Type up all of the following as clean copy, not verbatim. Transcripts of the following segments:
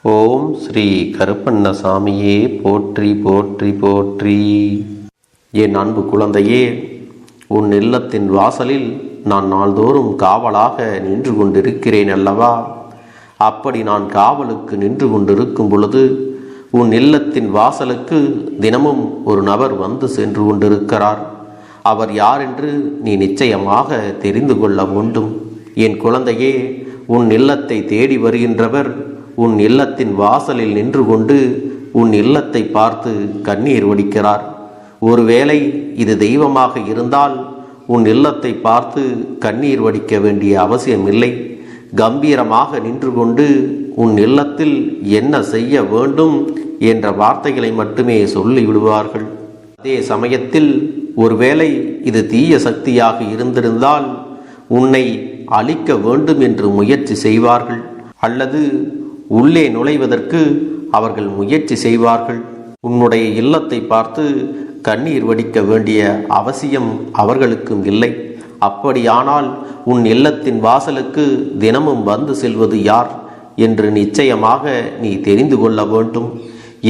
ஓம் ஸ்ரீ கருப்பண்ணசாமியே போற்றி போற்றி போற்றி. என் அன்பு குழந்தையே, உன் இல்லத்தின் வாசலில் நான் நாள்தோறும் காவலாக நின்று கொண்டிருக்கிறேன் அல்லவா? அப்படி நான் காவலுக்கு நின்று கொண்டிருக்கும் பொழுது உன் இல்லத்தின் வாசலுக்கு தினமும் ஒரு நபர் வந்து சென்று கொண்டிருக்கிறார். அவர் யார் என்று நீ நிச்சயமாக தெரிந்து கொள்ள வேண்டும். என் குழந்தையே, உன் இல்லத்தை தேடி வருகின்றவர் உன் இல்லத்தின் வாசலில் நின்று கொண்டு உன் இல்லத்தை பார்த்து கண்ணீர் வடிக்கிறார். ஒருவேளை இது தெய்வமாக இருந்தால் உன் இல்லத்தை பார்த்து கண்ணீர் வடிக்க வேண்டிய அவசியமில்லை. கம்பீரமாக நின்று கொண்டு உன் இல்லத்தில் என்ன செய்ய வேண்டும் என்ற வார்த்தைகளை மட்டுமே சொல்லி விடுவார்கள். அதே சமயத்தில் ஒருவேளை இது தீய சக்தியாக இருந்திருந்தால் உன்னை அழிக்க வேண்டும் என்று முயற்சி செய்வார்கள், அல்லது உள்ளே நுழைவதற்கு அவர்கள் முயற்சி செய்வார்கள். உன்னுடைய இல்லத்தை பார்த்து கண்ணீர் வடிக்க வேண்டிய அவசியம் அவர்களுக்கும் இல்லை. அப்படியானால் உன் இல்லத்தின் வாசலுக்கு தினமும் வந்து செல்வது யார் என்று நிச்சயமாக நீ தெரிந்து கொள்ள வேண்டும்.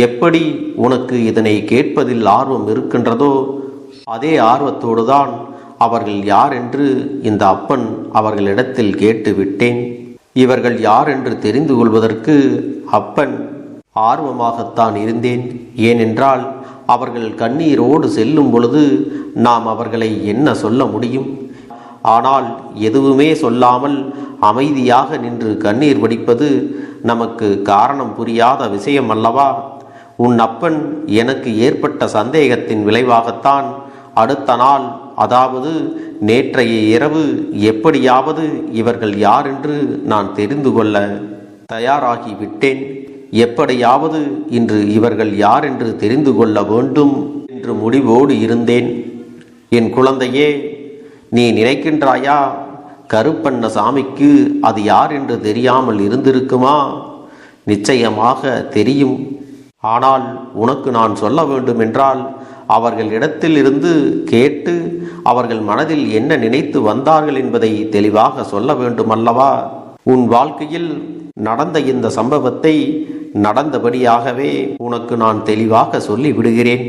எப்படி உனக்கு இதனை கேட்பதில் ஆர்வம் இருக்கின்றதோ அதே ஆர்வத்தோடு தான் அவர்கள் யார் என்று இந்த அப்பன் அவர்களிடத்தில் கேட்டு விட்டேன். இவர்கள் யார் என்று தெரிந்து கொள்வதற்கு அப்பன் ஆர்வமாகத்தான் இருந்தேன். ஏனென்றால் அவர்கள் கண்ணீரோடு செல்லும் பொழுது நாம் அவர்களை என்ன சொல்ல முடியும்? ஆனால் எதுவுமே சொல்லாமல் அமைதியாக நின்று கண்ணீர் வடிப்பது நமக்கு காரணம் புரியாத விஷயம் அல்லவா? உன் அப்பன் எனக்கு ஏற்பட்ட சந்தேகத்தின் விளைவாகத்தான் அடுத்த நாள், அதாவது நேற்றைய இரவு, எப்படியாவது இவர்கள் யார் என்று நான் தெரிந்து கொள்ள தயாராகிவிட்டேன். எப்படியாவது இன்று இவர்கள் யார் என்று தெரிந்து கொள்ள வேண்டும் என்று முடிவோடு இருந்தேன். என் குழந்தையே, நீ நினைக்கின்றாயா கருப்பண்ணசாமிக்கு அது யார் என்று தெரியாமல் இருந்திருக்குமா? நிச்சயமாக தெரியும். ஆனால் உனக்கு நான் சொல்ல வேண்டும் என்றால் அவர்களிடத்தில் இருந்து கேட்டு அவர்கள் மனதில் என்ன நினைத்து வந்தார்கள் என்பதை தெளிவாக சொல்ல வேண்டும் அல்லவா? உன் வாழ்க்கையில் நடந்த இந்த சம்பவத்தை நடந்தபடியாகவே உனக்கு நான் தெளிவாக சொல்லி விடுகிறேன்.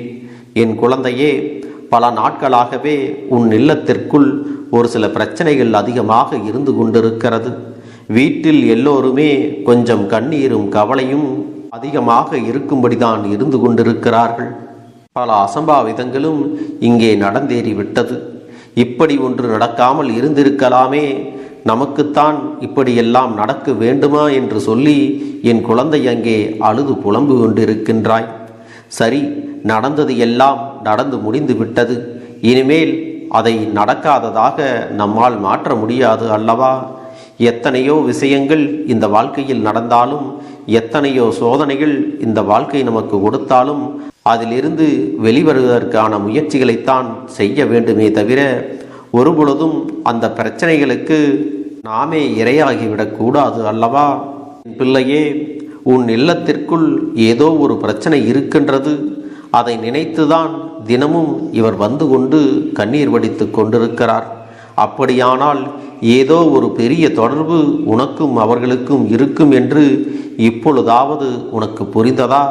என் குழந்தையே, பல நாட்களாகவே உன் இல்லத்திற்குள் ஒரு சில பிரச்சனைகள் அதிகமாக இருந்து கொண்டிருக்கிறது. வீட்டில் எல்லோருமே கொஞ்சம் கண்ணீரும் கவலையும் அதிகமாக இருக்கும்படிதான் இருந்து கொண்டிருக்கிறார்கள். பல அசம்பாவிதங்களும் இங்கே நடந்தேறிவிட்டது. இப்படி ஒன்று நடக்காமல் இருந்திருக்கலாமே, நமக்குத்தான் இப்படியெல்லாம் நடக்க வேண்டுமா என்று சொல்லி என் குழந்தை அங்கே அழுது புலம்பு கொண்டிருக்கின்றாய். சரி, நடந்தது எல்லாம் நடந்து முடிந்து விட்டது. இனிமேல் அதை நடக்காததாக நம்மால் மாற்ற முடியாது அல்லவா? எத்தனையோ விஷயங்கள் இந்த வாழ்க்கையில் நடந்தாலும், எத்தனையோ சோதனைகள் இந்த வாழ்க்கை நமக்கு கொடுத்தாலும் அதிலிருந்து வெளிவருவதற்கான முயற்சிகளைத்தான் செய்ய வேண்டுமே தவிர ஒருபொழுதும் அந்த பிரச்சனைகளுக்கு நாமே இரையாகிவிடக்கூடாது அல்லவா? பிள்ளையே, உன் இல்லத்திற்குள் ஏதோ ஒரு பிரச்சனை இருக்கின்றது. அதை நினைத்துதான் தினமும் இவர் வந்து கொண்டு கண்ணீர் வடித்து கொண்டிருக்கிறார். அப்படியானால் ஏதோ ஒரு பெரிய தொடர்பு உனக்கும் அவர்களுக்கும் இருக்கும் என்று இப்பொழுதாவது உனக்கு புரிந்ததா?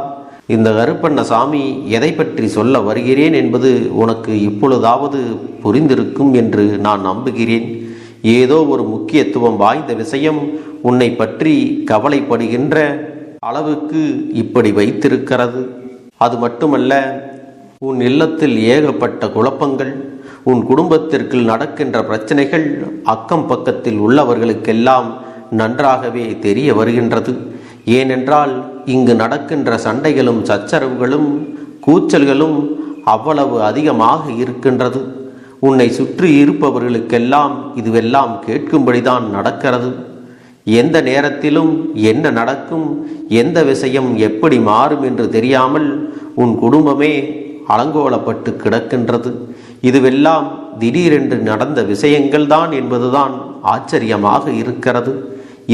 இந்த கருப்பண்ணசாமி எதை பற்றி சொல்ல வருகிறேன் என்பது உனக்கு இப்பொழுதாவது புரிந்திருக்கும் என்று நான் நம்புகிறேன். ஏதோ ஒரு முக்கியத்துவம் வாய்ந்த விஷயம் உன்னை பற்றி கவலைப்படுகின்ற அளவுக்கு இப்படி வைத்திருக்கிறது. அது மட்டுமல்ல, உன் இல்லத்தில் ஏகப்பட்ட குழப்பங்கள், உன் குடும்பத்திற்குள் நடக்கின்ற பிரச்சனைகள் அக்கம் பக்கத்தில் உள்ளவர்களுக்கெல்லாம் நன்றாகவே தெரிய வருகின்றது. ஏனென்றால் இங்கு நடக்கின்ற சண்டைகளும் சச்சரவுகளும் கூச்சல்களும் அவ்வளவு அதிகமாக இருக்கின்றது. உன்னை சுற்றி இருப்பவர்களுக்கெல்லாம் இதுவெல்லாம் கேட்கும்படிதான் நடக்கிறது. எந்த நேரத்திலும் என்ன நடக்கும், எந்த விஷயம் எப்படி மாறும் என்று தெரியாமல் உன் குடும்பமே அலங்கோலப்பட்டு கிடக்கின்றது. இதுவெல்லாம் திடீரென்று நடந்த விஷயங்கள் தான் என்பதுதான் ஆச்சரியமாக இருக்கிறது.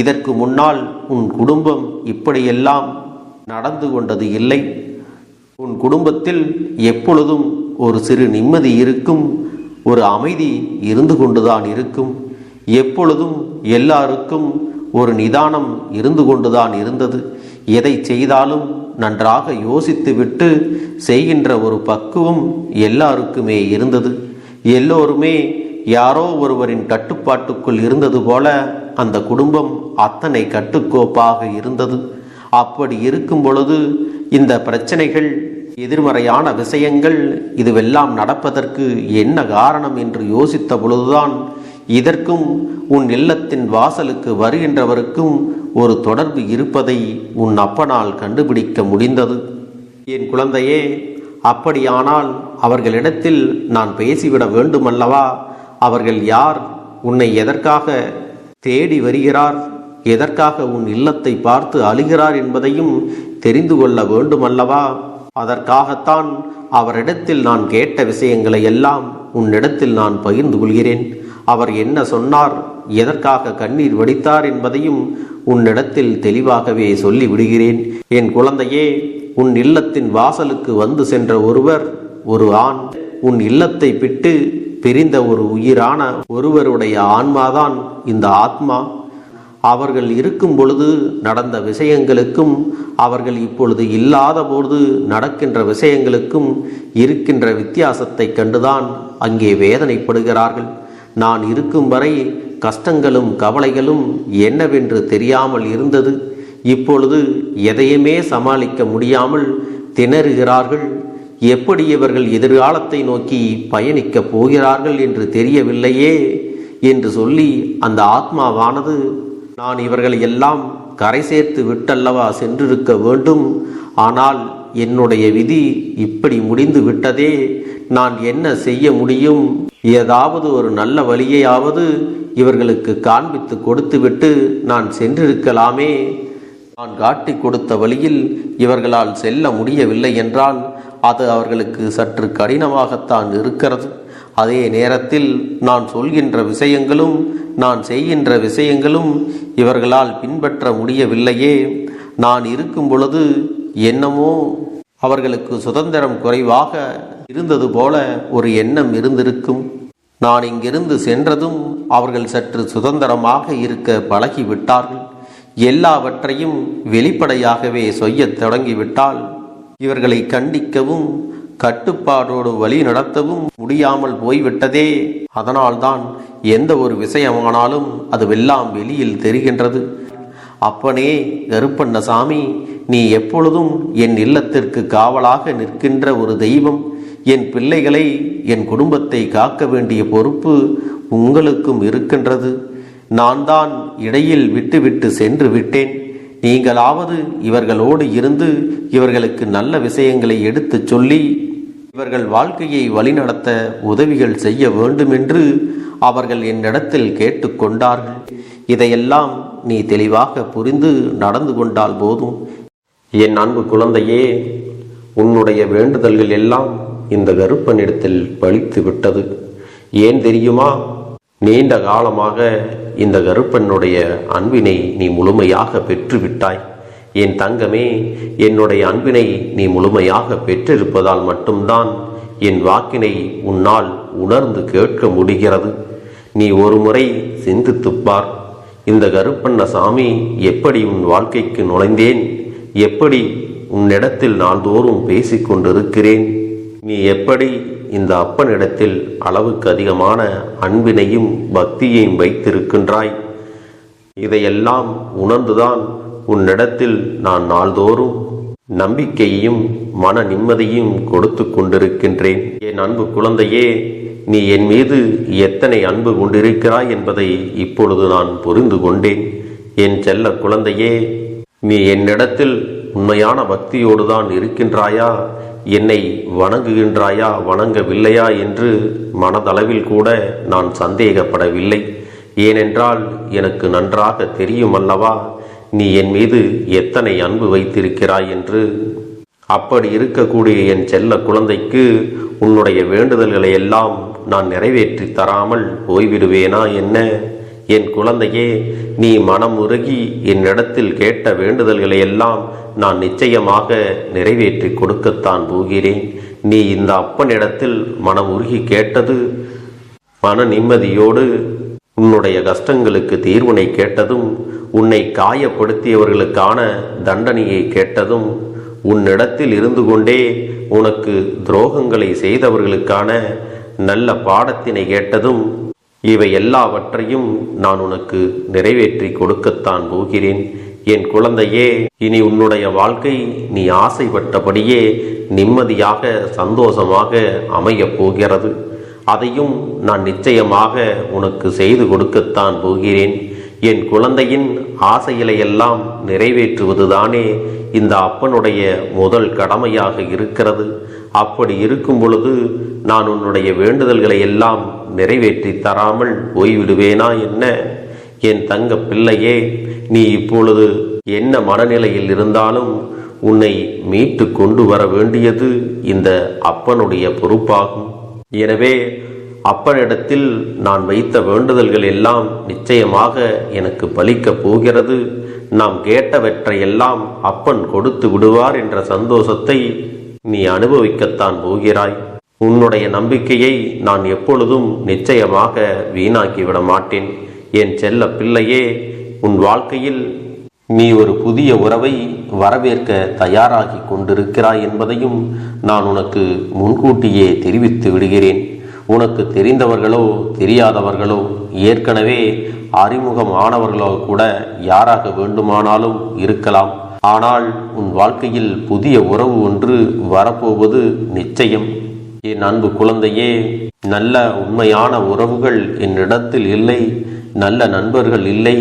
இதற்கு முன்னால் உன் குடும்பம் இப்படியெல்லாம் நடந்து கொண்டது இல்லை. உன் குடும்பத்தில் எப்பொழுதும் ஒரு சிறு நிம்மதி இருக்கும், ஒரு அமைதி இருந்து கொண்டுதான் இருக்கும். எப்பொழுதும் எல்லாருக்கும் ஒரு நிதானம் இருந்து கொண்டுதான் இருந்தது. எதை செய்தாலும் நன்றாக யோசித்துவிட்டு செய்கின்ற ஒரு பக்குவம் எல்லாருக்குமே இருந்தது. எல்லோருமே யாரோ ஒருவரின் கட்டுப்பாட்டுக்குள் இருந்தது போல அந்த குடும்பம் அத்தனை கட்டுக்கோப்பாக இருந்தது. அப்படி இருக்கும் பொழுது இந்த பிரச்சனைகள், எதிர்மறையான விஷயங்கள் இதுவெல்லாம் நடப்பதற்கு என்ன காரணம் என்று யோசித்த பொழுதுதான் இதற்கும் உன் இல்லத்தின் வாசலுக்கு வருகின்றவருக்கும் ஒரு தொடர்பு இருப்பதை உன் அப்பனால் கண்டுபிடிக்க முடிந்தது. என் குழந்தையே, அப்படியானால் அவர்களிடத்தில் நான் பேசிவிட வேண்டுமல்லவா? அவர்கள் யார்? உன்னை எதற்காக தேடி வருகிறார்? எதற்காக உன் இல்லத்தை பார்த்து அழுகிறார் என்பதையும் தெரிந்து கொள்ள வேண்டுமல்லவா? அதற்காகத்தான் அவரிடத்தில் நான் கேட்ட விஷயங்களை எல்லாம் உன்னிடத்தில் நான் பகிர்ந்து கொள்கிறேன். அவர் என்ன சொன்னார், எதற்காக கண்ணீர் வடித்தார் என்பதையும் உன்னிடத்தில் தெளிவாகவே சொல்லி விடுகிறேன். என் குழந்தையே, உன் இல்லத்தின் வாசலுக்கு வந்து சென்ற ஒருவர் ஒரு ஆண். உன் இல்லத்தை விட்டு பிரிந்த ஒரு உயிரான ஒருவருடைய ஆன்மாதான் இந்த ஆத்மா. அவர்கள் இருக்கும் பொழுது நடந்த விஷயங்களுக்கும் அவர்கள் இப்பொழுது இல்லாத பொழுது நடக்கின்ற விஷயங்களுக்கும் இருக்கின்ற வித்தியாசத்தை கண்டுதான் அங்கே வேதனைப்படுகிறார்கள். நான் இருக்கும் வரை கஷ்டங்களும் கவலைகளும் என்னவென்று தெரியாமல் இருந்தது. இப்பொழுது எதையுமே சமாளிக்க முடியாமல் திணறுகிறார்கள். எப்படி இவர்கள் எதிர்காலத்தை நோக்கி பயணிக்கப் போகிறார்கள் என்று தெரியவில்லையே என்று சொல்லி அந்த ஆத்மாவானது, நான் இவர்களை எல்லாம் கரை சேர்த்து விட்டல்லவா சென்றிருக்க வேண்டும். ஆனால் என்னுடைய விதி இப்படி முடிந்து விட்டதே. நான் என்ன செய்ய முடியும்? ஏதாவது ஒரு நல்ல வழியையாவது இவர்களுக்கு காண்பித்து கொடுத்துவிட்டு நான் சென்றிருக்கலாமே. நான் காட்டி கொடுத்த வழியில் இவர்களால் செல்ல முடியவில்லை என்றால் அது அவர்களுக்கு சற்று கடினமாகத்தான் இருக்கிறது. அதே நேரத்தில் நான் சொல்கின்ற விஷயங்களும் நான் செய்கின்ற விஷயங்களும் இவர்களால் பின்பற்ற முடியவில்லையே. நான் இருக்கும் பொழுது என்னமோ அவர்களுக்கு சுதந்திரம் குறைவாக இருந்தது போல ஒரு எண்ணம் இருந்திருக்கும். நான் இங்கிருந்து சென்றதும் அவர்கள் சற்று சுதந்திரமாக இருக்க பழகிவிட்டார்கள். எல்லாவற்றையும் வெளிப்படையாகவே செய்யத் தொடங்கிவிட்டால் இவர்களை கண்டிக்கவும் கட்டுப்பாடோடு வழி நடத்தவும் முடியாமல் போய்விட்டதே. அதனால்தான் எந்த ஒரு விஷயமானாலும் அதுவெல்லாம் வெளியில் தெரிகின்றது. அப்பனே கருப்பண்ணசாமி, நீ எப்பொழுதும் என் இல்லத்திற்கு காவலாக நிற்கின்ற ஒரு தெய்வம். என் பிள்ளைகளை, என் குடும்பத்தை காக்க வேண்டிய பொறுப்பு உங்களுக்கும் இருக்கின்றது. நான் தான் இடையில் விட்டு சென்று விட்டேன். நீங்களாவது இவர்களோடு இருந்து இவர்களுக்கு நல்ல விஷயங்களை எடுத்து சொல்லி இவர்கள் வாழ்க்கையை வழிநடத்த உதவிகள் செய்ய வேண்டுமென்று அவர்கள் என்னிடத்தில் கேட்டுக்கொண்டார்கள். இதையெல்லாம் நீ தெளிவாக புரிந்து நடந்து கொண்டால் போதும். என் அன்பு குழந்தையே, உன்னுடைய வேண்டுதல்கள் எல்லாம் இந்த கருப்பனிடத்தில் பலித்து விட்டது. ஏன் தெரியுமா? நீண்ட காலமாக இந்த கருப்பனுடைய அன்பினை நீ முழுமையாக பெற்றுவிட்டாய். என் தங்கமே, என்னுடைய அன்பினை நீ முழுமையாக பெற்றிருப்பதால் மட்டும்தான் என் வாக்கினை உன்னால் உணர்ந்து கேட்க முடிகிறது. நீ ஒரு முறை சிந்தித்துப்பார். இந்த கருப்பண்ணசாமி எப்படி உன் வாழ்க்கைக்கு நுழைந்தேன், எப்படி உன்னிடத்தில் நாள்தோறும் பேசிக்கொண்டிருக்கிறேன், நீ எப்படி இந்த அப்பனிடத்தில் அளவுக்கு அதிகமான அன்பினையும் பக்தியையும் வைத்திருக்கின்றாய். இதையெல்லாம் உணர்ந்துதான் உன்னிடத்தில் நான் நாள்தோறும் நம்பிக்கையையும் மன நிம்மதியும் கொடுத்து கொண்டிருக்கின்றேன். என் அன்பு குழந்தையே, நீ என் மீது எத்தனை அன்பு கொண்டிருக்கிறாய் என்பதை இப்பொழுது நான் புரிந்து கொண்டேன். என் செல்ல குழந்தையே, நீ என்னிடத்தில் உண்மையான பக்தியோடு தான் இருக்கின்றாயா, என்னை வணங்குகின்றாயா வணங்கவில்லையா என்று மனதளவில் கூட நான் சந்தேகப்படவில்லை. ஏனென்றால் எனக்கு நன்றாக தெரியும் அல்லவா நீ என் மீது எத்தனை அன்பு வைத்திருக்கிறாய் என்று. அப்படி இருக்கக்கூடிய என் செல்ல குழந்தைக்கு உன்னுடைய வேண்டுதல்களை எல்லாம் நான் நிறைவேற்றி தராமல் போய்விடுவேனா என்ன? என் குழந்தையே, நீ மனம் உருகி என்னிடத்தில் கேட்ட வேண்டுதல்களை எல்லாம் நான் நிச்சயமாக நிறைவேற்றி கொடுக்கத்தான் போகிறேன். நீ இந்த அப்பனிடத்தில் மனம் உருகி கேட்டது, மன நிம்மதியோடு உன்னுடைய கஷ்டங்களுக்கு தீர்வினை கேட்டதும் உன்னை காயப்படுத்தியவர்களுக்கான தண்டனையை கேட்டதும், உன்னிடத்தில் இருந்து கொண்டே உனக்கு துரோகங்களை செய்தவர்களுக்கான நல்ல பாடத்தினை கேட்டதும், இவை எல்லாவற்றையும் நான் உனக்கு நிறைவேற்றி கொடுக்கத்தான் போகிறேன். என் குழந்தையே, இனி உன்னுடைய வாழ்க்கை நீ ஆசைப்பட்டபடியே நிம்மதியாக சந்தோஷமாக அமையப் போகிறது. அதையும் நான் நிச்சயமாக உனக்கு செய்து கொடுக்கத்தான் போகிறேன். என் குழந்தையின் ஆசைகளை எல்லாம் நிறைவேற்றுவதுதானே இந்த அப்பனுடைய முதல் கடமையாக இருக்கிறது. அப்படி இருக்கும் பொழுது நான் உன்னுடைய வேண்டுதல்களை எல்லாம் நிறைவேற்றி தராமல் போய்விடுவேனா என்ன? என் தங்க பிள்ளையே, நீ இப்பொழுது என்ன மனநிலையில் இருந்தாலும் உன்னை மீட்டு கொண்டு வர வேண்டியது இந்த அப்பனுடைய பொறுப்பாகும். எனவே அப்பனிடத்தில் நான் வைத்த வேண்டுதல்கள் எல்லாம் நிச்சயமாக எனக்கு பலிக்கப் போகிறது. நாம் கேட்டவற்றையெல்லாம் அப்பன் கொடுத்து விடுவார் என்ற சந்தோஷத்தை நீ அனுபவிக்கத்தான் போகிறாய். உன்னுடைய நம்பிக்கையை நான் எப்பொழுதும் நிச்சயமாக வீணாக்கிவிட மாட்டேன். என் செல்ல பிள்ளையே, உன் வாழ்க்கையில் நீ ஒரு புதிய உறவை வரவேற்க தயாராகி கொண்டிருக்கிறாய் என்பதையும் நான் உனக்கு முன்கூட்டியே தெரிவித்து விடுகிறேன். உனக்கு தெரிந்தவர்களோ தெரியாதவர்களோ, ஏற்கனவே அறிமுகமானவர்களோ கூட யாராக வேண்டுமானாலும் இருக்கலாம். ஆனால் உன் வாழ்க்கையில் புதிய உறவு ஒன்று வரப்போவது நிச்சயம். என் அன்பு குழந்தையே, நல்ல உண்மையான உறவுகள் என்னிடத்தில் இல்லை, நல்ல நண்பர்கள் இல்லை.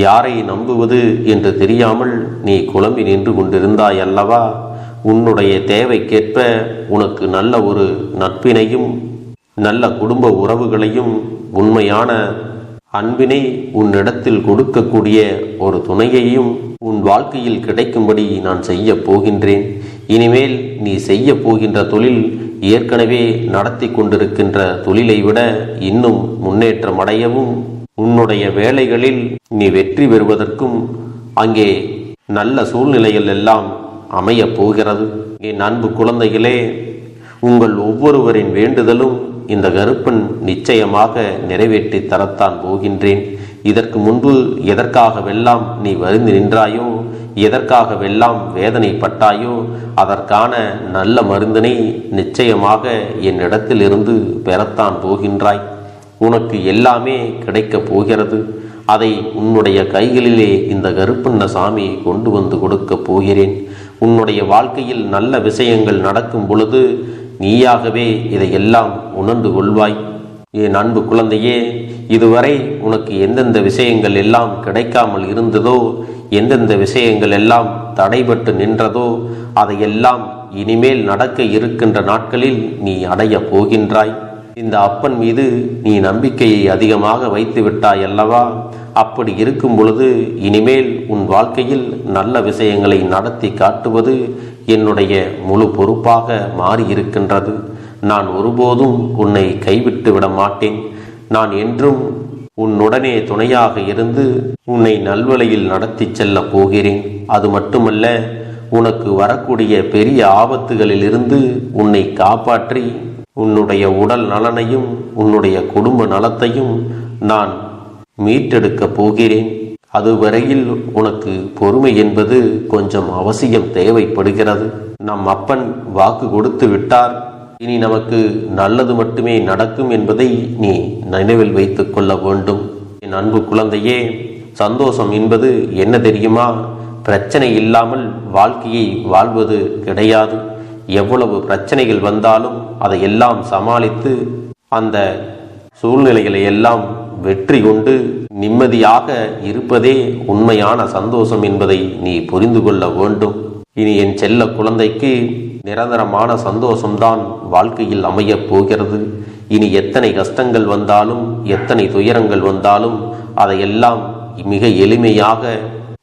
யாரை நம்புவது என்று தெரியாமல் நீ குழம்பி நின்று கொண்டிருந்தாய் அல்லவா? உன்னுடைய தேவைக்கேற்ப உனக்கு நல்ல ஒரு நட்பினையும் நல்ல குடும்ப உறவுகளையும் உண்மையான அன்பினை உன்னிடத்தில் கொடுக்கக்கூடிய ஒரு துணையையும் உன் வாழ்க்கையில் கிடைக்கும்படி நான் செய்ய போகின்றேன். இனிமேல் நீ செய்ய போகின்ற தொழில் ஏற்கனவே நடத்தி கொண்டிருக்கின்ற தொழிலை விட இன்னும் முன்னேற்றம் அடையவும், உன்னுடைய வேலைகளில் நீ வெற்றி பெறுவதற்கும் அங்கே நல்ல சூழ்நிலைகள் எல்லாம் அமையப் போகிறது. என் அன்பு குழந்தைகளே, உங்கள் ஒவ்வொருவரின் வேண்டுதலும் இந்த கருப்பன் நிச்சயமாக நிறைவேற்றி தரத்தான் போகின்றேன். இதற்கு முன்பு எதற்காகவெல்லாம் நீ வருந்தி நின்றாயோ, எதற்காகவெல்லாம் வேதனைப்பட்டாயோ, அதற்கான நல்ல மருந்தினை நிச்சயமாக என்னிடத்திலிருந்து பெறத்தான் போகின்றாய். உனக்கு எல்லாமே கிடைக்கப் போகிறது. அதை உன்னுடைய கைகளிலே இந்த கருப்பண்ண சாமி கொண்டு வந்து கொடுக்கப் போகிறேன். உன்னுடைய வாழ்க்கையில் நல்ல விஷயங்கள் நடக்கும் பொழுது நீயாகவே இதையெல்லாம் உணர்ந்து கொள்வாய். என் அன்பு குழந்தையே, இதுவரை உனக்கு எந்தெந்த விஷயங்கள் எல்லாம் கிடைக்காமல் இருந்ததோ, எந்தெந்த விஷயங்கள் எல்லாம் தடைபட்டு நின்றதோ, அதையெல்லாம் இனிமேல் நடக்க இருக்கின்ற நாட்களில் நீ அடைய போகின்றாய். இந்த அப்பன் மீது நீ நம்பிக்கையை அதிகமாக வைத்து விட்டாய் அல்லவா? அப்படி இருக்கும் பொழுது இனிமேல் உன் வாழ்க்கையில் நல்ல விஷயங்களை நடத்தி காட்டுவது என்னுடைய முழு பொறுப்பாக மாறியிருக்கின்றது. நான் ஒருபோதும் உன்னை கைவிட்டு விட மாட்டேன். நான் என்றும் உன்னுடனே துணையாக இருந்து உன்னை நல்வழியில் நடத்தி செல்ல போகிறேன். அது மட்டுமல்ல, உனக்கு வரக்கூடிய பெரிய ஆபத்துகளிலிருந்து உன்னை காப்பாற்றி உன்னுடைய உடல் நலனையும் உன்னுடைய குடும்ப நலத்தையும் நான் மீட்டெடுக்க போகிறேன். அதுவரையில் உனக்கு பொறுமை என்பது கொஞ்சம் அவசியம் தேவைப்படுகிறது. நம் அப்பன் வாக்கு கொடுத்து விட்டார். இனி நமக்கு நல்லது மட்டுமே நடக்கும் என்பதை நீ நினைவில் வைத்துக் கொள்ள வேண்டும். என் அன்பு குழந்தையே, சந்தோஷம் என்பது என்ன தெரியுமா? பிரச்சனை இல்லாமல் வாழ்க்கையை வாழ்வது கிடையாது. எவ்வளவு பிரச்சனைகள் வந்தாலும் அதையெல்லாம் சமாளித்து அந்த சூழ்நிலைகளை எல்லாம் வெற்றி கொண்டு நிம்மதியாக இருப்பதே உண்மையான சந்தோஷம் என்பதை நீ புரிந்து கொள்ள வேண்டும். இனி என் செல்ல குழந்தைக்கு நிரந்தரமான சந்தோஷம்தான் வாழ்க்கையில் அமையப் போகிறது. இனி எத்தனை கஷ்டங்கள் வந்தாலும், எத்தனை துயரங்கள் வந்தாலும் அதையெல்லாம் மிக எளிமையாக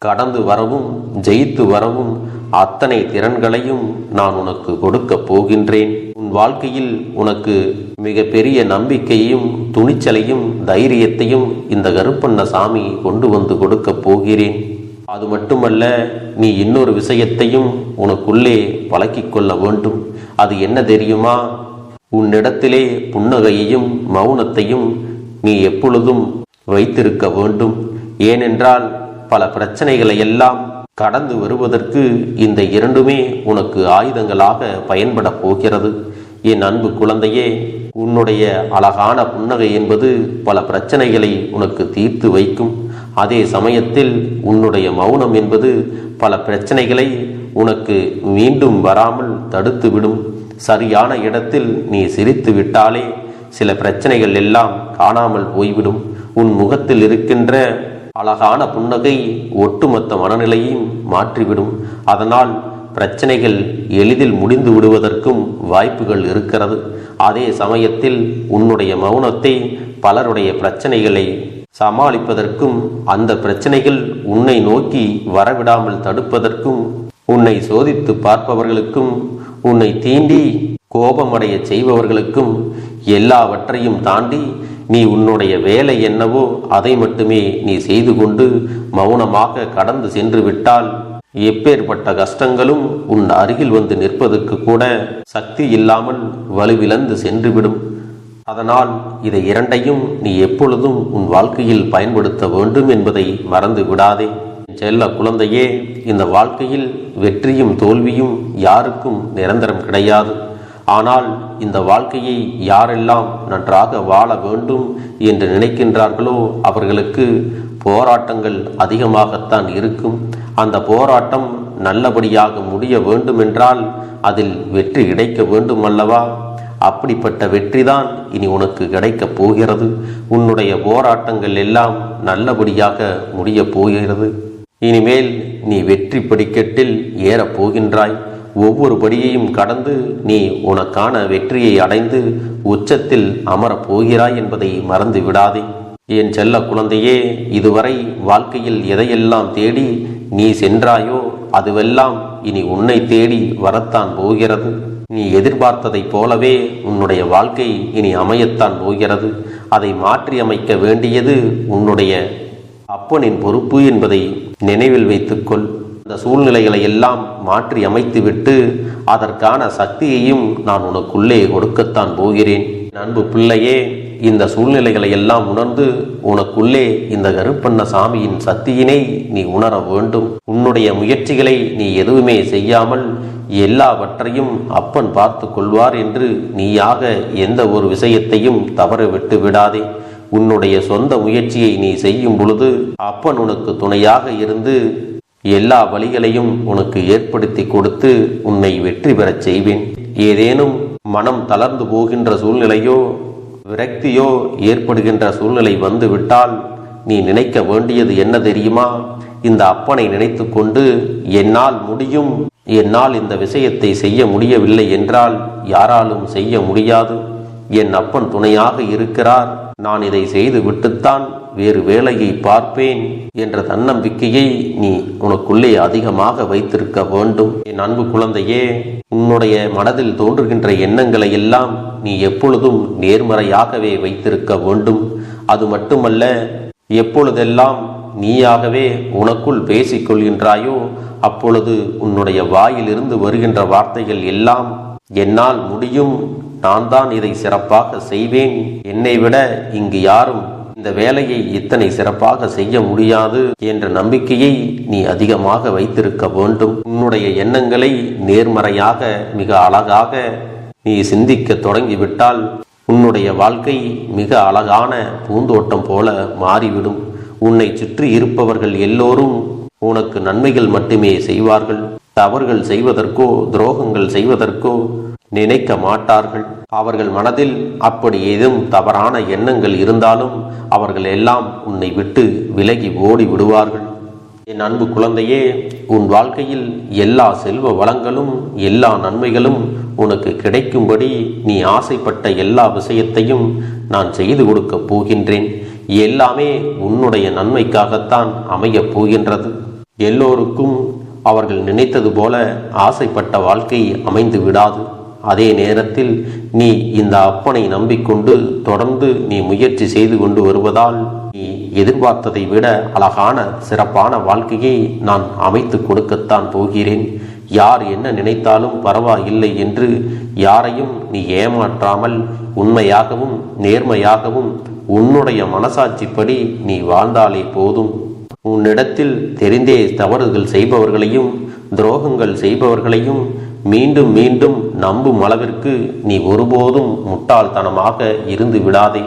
கடந்து வரவும் ஜெயித்து வரவும் அத்தனை திறன்களையும் நான் உனக்கு கொடுக்க போகின்றேன். உன் வாழ்க்கையில் உனக்கு மிக பெரிய நம்பிக்கையையும் துணிச்சலையும் தைரியத்தையும் இந்த கருப்பண்ண சாமி கொண்டு வந்து கொடுக்க போகிறேன். அது மட்டுமல்ல, நீ இன்னொரு விஷயத்தையும் உனக்குள்ளே பழக்கிக் கொள்ள வேண்டும். அது என்ன தெரியுமா? உன்னிடத்திலே புன்னகையையும் மௌனத்தையும் நீ எப்பொழுதும் வைத்திருக்க வேண்டும். ஏனென்றால் பல பிரச்சனைகளை எல்லாம் கடந்து வருவதற்கு இந்த இரண்டுமே உனக்கு ஆயுதங்களாக பயன்பட போகிறது. என் அன்பு குழந்தையே, உன்னுடைய அழகான புன்னகை என்பது பல பிரச்சனைகளை உனக்கு தீர்த்து வைக்கும். அதே சமயத்தில் உன்னுடைய மௌனம் என்பது பல பிரச்சனைகளை உனக்கு மீண்டும் வராமல் தடுத்து விடும். சரியான இடத்தில் நீ சிரித்து விட்டாலே சில பிரச்சனைகள் எல்லாம் காணாமல் போய்விடும். உன் முகத்தில் இருக்கின்ற அழகான புன்னகை ஒட்டுமொத்த மனநிலையும் மாற்றிவிடும். அதனால் பிரச்சனைகள் எளிதில் முடிந்து விடுவதற்கும் வாய்ப்புகள் இருக்கிறது. அதே சமயத்தில் உன்னுடைய மௌனத்தை பலருடைய பிரச்சனைகளை சமாளிப்பதற்கும், அந்த பிரச்சனைகள் உன்னை நோக்கி வரவிடாமல் தடுப்பதற்கும், உன்னை சோதித்து பார்ப்பவர்களுக்கும், உன்னை தீண்டி கோபமடைய செய்பவர்களுக்கும் எல்லாவற்றையும் தாண்டி நீ உன்னுடைய வேலை என்னவோ அதை மட்டுமே நீ செய்து கொண்டு மௌனமாக கடந்து சென்று விட்டால் எப்பேற்பட்ட கஷ்டங்களும் உன் அருகில் வந்து நிற்பதற்கு கூட சக்தி இல்லாமல் வலுவிழந்து சென்றுவிடும். அதனால் இதை இரண்டையும் நீ எப்பொழுதும் உன் வாழ்க்கையில் பயன்படுத்த வேண்டும் என்பதை மறந்து விடாதே. செல்ல குழந்தையே, இந்த வாழ்க்கையில் வெற்றியும் தோல்வியும் யாருக்கும் நிரந்தரம் கிடையாது. ஆனால் இந்த வாழ்க்கையை யாரெல்லாம் நன்றாக வாழ வேண்டும் என்று நினைக்கின்றார்களோ அவர்களுக்கு போராட்டங்கள் அதிகமாகத்தான் இருக்கும். அந்த போராட்டம் நல்லபடியாக முடிய வேண்டுமென்றால் அதில் வெற்றி கிடைக்க வேண்டும் அல்லவா? அப்படிப்பட்ட வெற்றிதான் இனி உனக்கு கிடைக்கப் போகிறது. உன்னுடைய போராட்டங்கள் எல்லாம் நல்லபடியாக முடியப் போகிறது. இனிமேல் நீ வெற்றி படிக்கட்டில் ஏறப் போகின்றாய். ஒவ்வொரு படியையும் கடந்து நீ உனக்கான வெற்றியை அடைந்து உச்சத்தில் அமரப் போகிறாய் என்பதை மறந்து விடாதே. என் செல்ல குழந்தையே, இதுவரை வாழ்க்கையில் எதையெல்லாம் தேடி நீ சென்றாயோ அதுவெல்லாம் இனி உன்னை தேடி வரத்தான் போகிறது. நீ எதிர்பார்த்ததைப் போலவே உன்னுடைய வாழ்க்கை இனி அமையத்தான் போகிறது. அதை மாற்றி அமைக்க வேண்டியது உன்னுடைய அப்பனின் பொறுப்பு என்பதை நினைவில் வைத்துக்கொள். அந்த சூழ்நிலைகளை எல்லாம் மாற்றி அமைத்துவிட்டு அதற்கான சக்தியையும் நான் உனக்குள்ளே கொடுக்கத்தான் போகிறேன். அன்பு பிள்ளையே, இந்த சூழ்நிலைகளை எல்லாம் உணர்ந்து உனக்குள்ளே இந்த கருப்பண்ண சாமியின் சக்தியினை நீ உணர வேண்டும். உன்னுடைய முயற்சிகளை நீ எதுவுமே செய்யாமல் எல்லாவற்றையும் அப்பன் பார்த்து கொள்வார் என்று நீயாக எந்த ஒரு விஷயத்தையும் தவற விட்டு விடாதே. உன்னுடைய சொந்த முயற்சியை நீ செய்யும் பொழுது அப்பன் உனக்கு துணையாக இருந்து எல்லா வழிகளையும் உனக்கு ஏற்படுத்தி கொடுத்து உன்னை வெற்றி பெறச் செய்வேன். ஏதேனும் மனம் தளர்ந்து போகின்ற சூழ்நிலையோ விரக்தியோ ஏற்படுகின்ற சூழ்நிலை வந்து விட்டால் நீ நினைக்க வேண்டியது என்ன தெரியுமா? இந்த அப்பனை நினைத்து கொண்டு என்னால் முடியும், என்னால் இந்த விஷயத்தை செய்ய முடியவில்லை என்றால் யாராலும் செய்ய முடியாது, என் அப்பன் துணையாக இருக்கிறார், நான் இதை செய்து விட்டுத்தான் வேறு வேலையை பார்ப்பேன் என்ற தன்னம்பிக்கையை நீ உனக்குள்ளே அதிகமாக வைத்திருக்க வேண்டும். என் அன்பு குழந்தையே, உன்னுடைய மனதில் தோன்றுகின்ற எண்ணங்களை எல்லாம் நீ எப்பொழுதும் நேர்மறையாகவே வைத்திருக்க வேண்டும். அது மட்டுமல்ல, எப்பொழுதெல்லாம் நீயாகவே உனக்குள் பேசிக்கொள்கின்றாயோ அப்பொழுது உன்னுடைய வாயிலிருந்து வருகின்ற வார்த்தைகள் எல்லாம் என்னால் முடியும், நான் தான் இதை சிறப்பாக செய்வேன், என்னை விட இங்கு யாரும் இந்த வேலையை இத்தனை சிறப்பாக செய்ய முடியாது என்ற நம்பிக்கையை நீ அதிகமாக வைத்திருக்க வேண்டும். உன்னுடைய எண்ணங்களை நேர்மறையாக மிக அழகாக நீ சிந்திக்க தொடங்கிவிட்டால் உன்னுடைய வாழ்க்கை மிக அழகான பூந்தோட்டம் போல மாறிவிடும். உன்னை சுற்றி இருப்பவர்கள் எல்லோரும் உனக்கு நன்மைகள் மட்டுமே செய்வார்கள். தவறுகள் செய்வதற்கோ துரோகங்கள் செய்வதற்கோ நினைக்க மாட்டார்கள். அவர்கள் மனதில் அப்படி ஏதும் தவறான எண்ணங்கள் இருந்தாலும் அவர்கள் எல்லாம் உன்னை விட்டு விலகி ஓடி விடுவார்கள். என் அன்பு குழந்தையே, உன் வாழ்க்கையில் எல்லா செல்வ வளங்களும் எல்லா நன்மைகளும் உனக்கு கிடைக்கும்படி நீ ஆசைப்பட்ட எல்லா விஷயத்தையும் நான் செய்து கொடுக்கப் போகின்றேன். எல்லாமே உன்னுடைய நன்மைக்காகத்தான் அமையப் போகின்றது. எல்லோருக்கும் அவர்கள் நினைத்தது போல ஆசைப்பட்ட வாழ்க்கை அமைந்து விடாது. அதே நேரத்தில் நீ இந்த அப்பனை நம்பிக்கொண்டு தொடர்ந்து நீ முயற்சி செய்து கொண்டு வருவதால் நீ எதிர்பார்த்ததை விட அழகான சிறப்பான வாழ்க்கையை நான் அமைத்து கொடுக்கத்தான் போகிறேன். யார் என்ன நினைத்தாலும் பரவாயில்லை என்று யாரையும் நீ ஏமாற்றாமல் உண்மையாகவும் நேர்மையாகவும் உன்னுடைய மனசாட்சிப்படி நீ வாழ்ந்தாலே போதும். உன்னிடத்தில் தெரிந்தே தவறுகள் செய்பவர்களையும் துரோகங்கள் செய்பவர்களையும் மீண்டும் மீண்டும் நம்பும் அளவிற்கு நீ ஒருபோதும் முட்டாள்தனமாக இருந்து விடாதே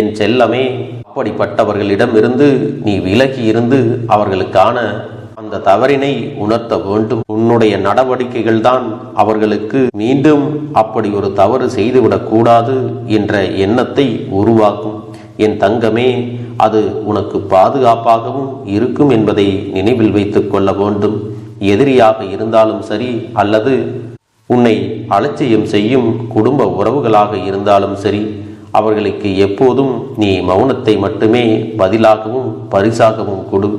என் செல்லமே. அப்படிப்பட்டவர்களிடமிருந்து நீ விலகி இருந்து அவர்களுக்கான அந்த தவறினை உணர்த்த வேண்டும். உன்னுடைய நடவடிக்கைகள் தான் அவர்களுக்கு மீண்டும் அப்படி ஒரு தவறு செய்துவிடக் கூடாது என்ற எண்ணத்தை உருவாக்கும். என் தங்கமே, அது உனக்கு பாதுகாப்பாகவும் இருக்கும் என்பதை நினைவில் வைத்துக் கொள்ள வேண்டும். எதிரியாக இருந்தாலும் சரி அல்லது உன்னை அலட்சியம் செய்யும் குடும்ப உறவுகளாக இருந்தாலும் சரி, அவர்களுக்கு எப்போதும் நீ மௌனத்தை மட்டுமே பதிலாகவும் பரிசாகவும் கொடு.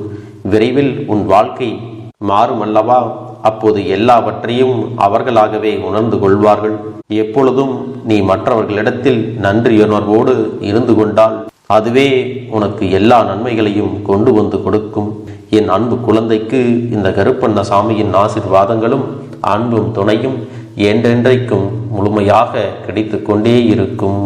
விரைவில் உன் வாழ்க்கை மாறும் அல்லவா? அப்போது எல்லாவற்றையும் அவர்களாகவே உணர்ந்து கொள்வார்கள். எப்பொழுதும் நீ மற்றவர்களிடத்தில் நன்றியுணர்வோடு இருந்து கொண்டால் அதுவே உனக்கு எல்லா நன்மைகளையும் கொண்டு வந்து கொடுக்கும். என் அன்பு குழந்தைக்கு இந்த கருப்பண்ணசாமியின் ஆசீர்வாதங்களும் அன்பும் துணையும் என்றென்றைக்கும் முழுமையாக கிடைத்து கொண்டே இருக்கும்.